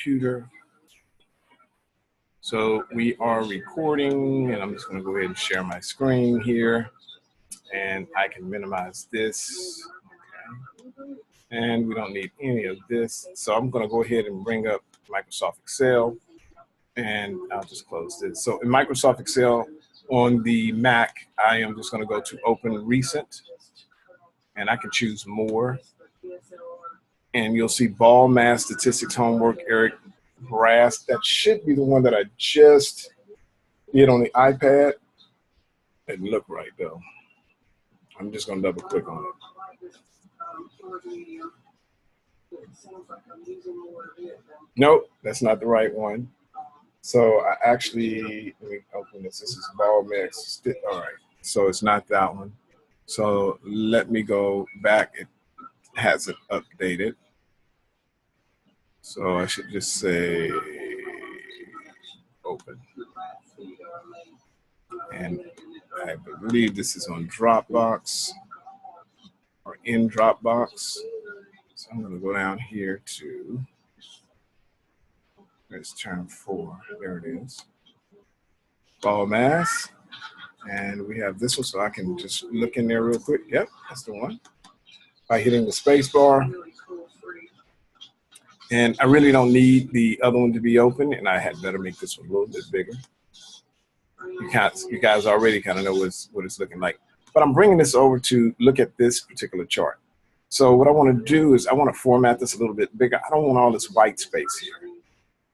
computer. So we are recording, and I'm just going to go ahead and share my screen here, and I can minimize this. Okay. And we don't need any of this. So I'm going to go ahead and bring up Microsoft Excel, and I'll just close this. So in Microsoft Excel on the Mac, I am just going to go to Open Recent, and I can choose More. And you'll see Ball Mass Statistics Homework, Eric Brass. That should be the one that I just did on the iPad. It didn't look right though. I'm just gonna double click on it. Nope, that's not the right one. So I actually, let me open this. This is Ball Mass. All right, so it's not that one. So let me go back. It hasn't updated. So I should just say open. And I believe this is on Dropbox or in Dropbox. So I'm going to go down here to, there's term 4. There it is. Ball Mass. And we have this one, so I can just look in there real quick. Yep, that's the one. By hitting the space bar. And I really don't need the other one to be open, and I had better make this one a little bit bigger. You guys already kind of know what it's looking like. But I'm bringing this over to look at this particular chart. So what I want to do is I want to format this a little bit bigger. I don't want all this white space here.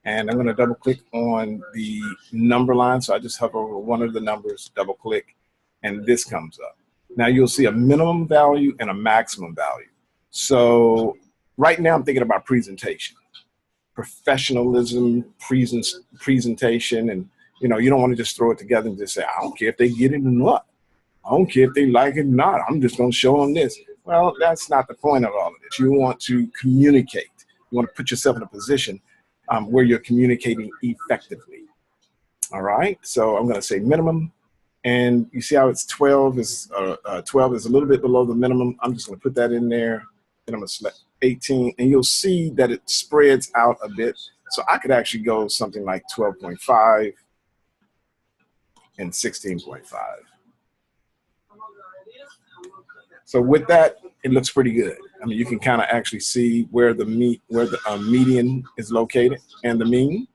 And I'm going to double click on the number line. So I just hover over one of the numbers, double click, and this comes up. Now you'll see a minimum value and a maximum value. So right now I'm thinking about presentation, professionalism, presentation, and you know, you don't want to just throw it together and just say, I don't care if they get it or not. I don't care if they like it or not. I'm just going to show them this. Well, that's not the point of all of this. You want to communicate. You want to put yourself in a position where you're communicating effectively. All right. So I'm going to say minimum. And you see how it's 12 is a little bit below the minimum. I'm just going to put that in there. Then I'm going to select 18. And you'll see that it spreads out a bit. So I could actually go something like 12.5 and 16.5. So with that, it looks pretty good. I mean, you can kind of actually see where the median is located and the mean.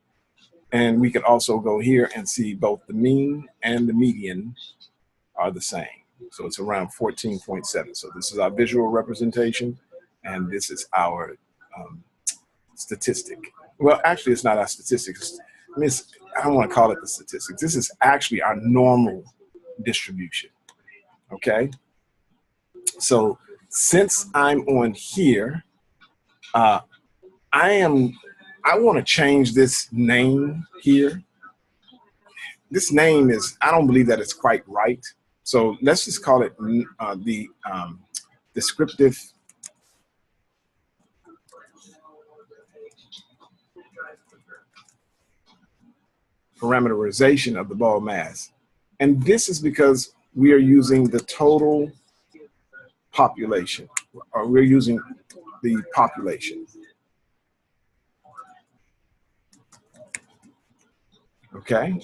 And we could also go here and see both the mean and the median are the same. So it's around 14.7. So this is our visual representation, and this is our statistic. Well, actually, it's not our statistics. I mean, I don't want to call it the statistics. This is actually our normal distribution, okay? So since I'm on here, I want to change this name here. This name is, I don't believe that it's quite right. So let's just call it the descriptive parameterization of the ball mass. And this is because we are using the total population, or we're using the population. Okay.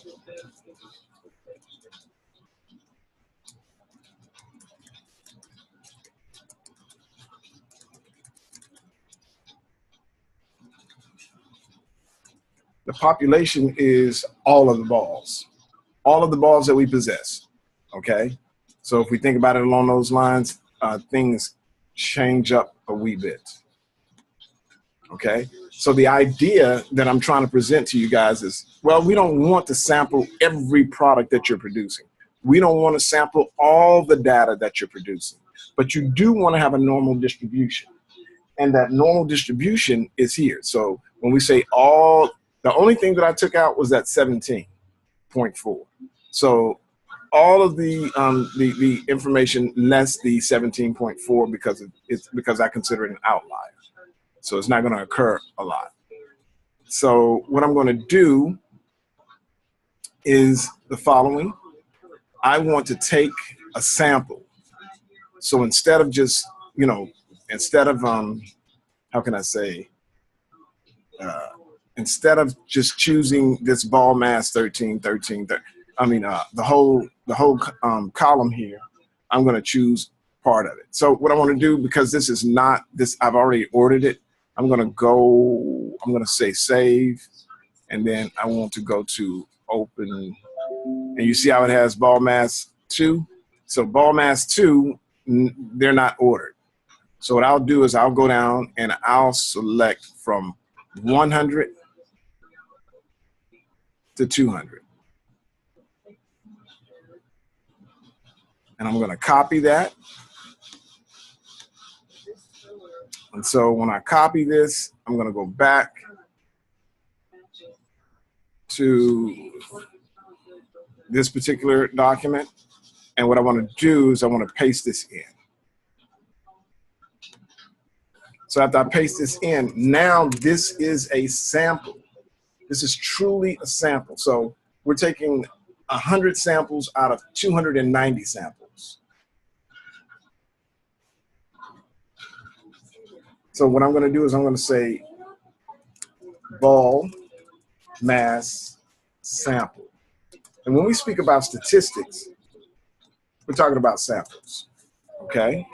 The population is all of the balls that we possess. Okay. So if we think about it along those lines, things change up a wee bit. Okay. So the idea that I'm trying to present to you guys is, well, we don't want to sample every product that you're producing. We don't want to sample all the data that you're producing, but you do want to have a normal distribution. And that normal distribution is here. So when we say all, the only thing that I took out was that 17.4. So all of the information less the 17.4 because I consider it an outlier. So it's not going to occur a lot. So what I'm going to do is the following. I want to take a sample. So instead of just, how can I say, instead of just choosing this ball mass 13, 13, 13, I mean, the whole column here, I'm going to choose part of it. So what I want to do, because this is not this, I've already ordered it. I'm going to say save, and then I want to go to open, and you see how it has ball mass 2. So ball mass 2, they're not ordered. So what I'll do is I'll go down and I'll select from 100 to 200. And I'm going to copy that. And so when I copy this, I'm going to go back to this particular document. And what I want to do is I want to paste this in. So after I paste this in, now this is a sample. This is truly a sample. So we're taking 100 samples out of 290 samples. So what I'm going to do is I'm going to say ball mass sample. And when we speak about statistics, we're talking about samples, okay?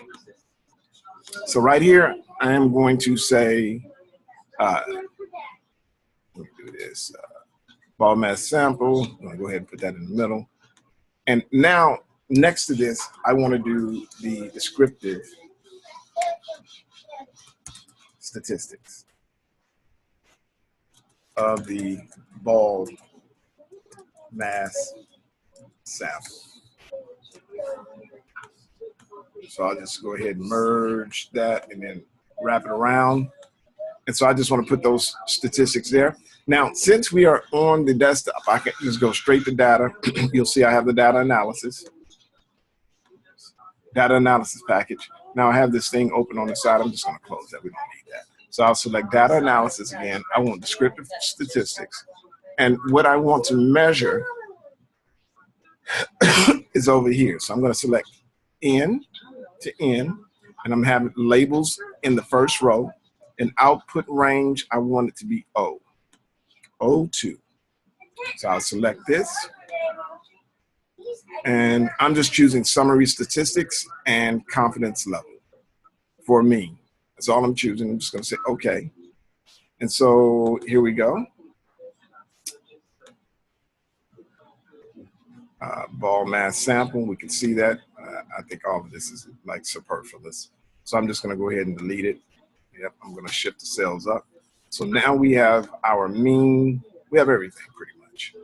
So right here, I am going to say, let me do this, ball mass sample. I'm going to go ahead and put that in the middle. And now, next to this, I want to do the descriptive statistics of the ball mass sample. So I'll just go ahead and merge that and then wrap it around. And so I just want to put those statistics there. Now, since we are on the desktop, I can just go straight to data. You'll see I have the data analysis package. Now I have this thing open on the side. I'm just going to close that. We don't need that. So I'll select data analysis again. I want descriptive statistics. And what I want to measure is over here. So I'm going to select N to N, and I'm having labels in the first row. And output range, I want it to be O, O2. So I'll select this. And I'm just choosing summary statistics and confidence level for me. That's all I'm choosing. I'm just going to say OK. And so here we go. Ball mass sample, we can see that. I think all of this is like superfluous. So I'm just going to go ahead and delete it. Yep, I'm going to shift the cells up. So now we have our mean. We have everything pretty much.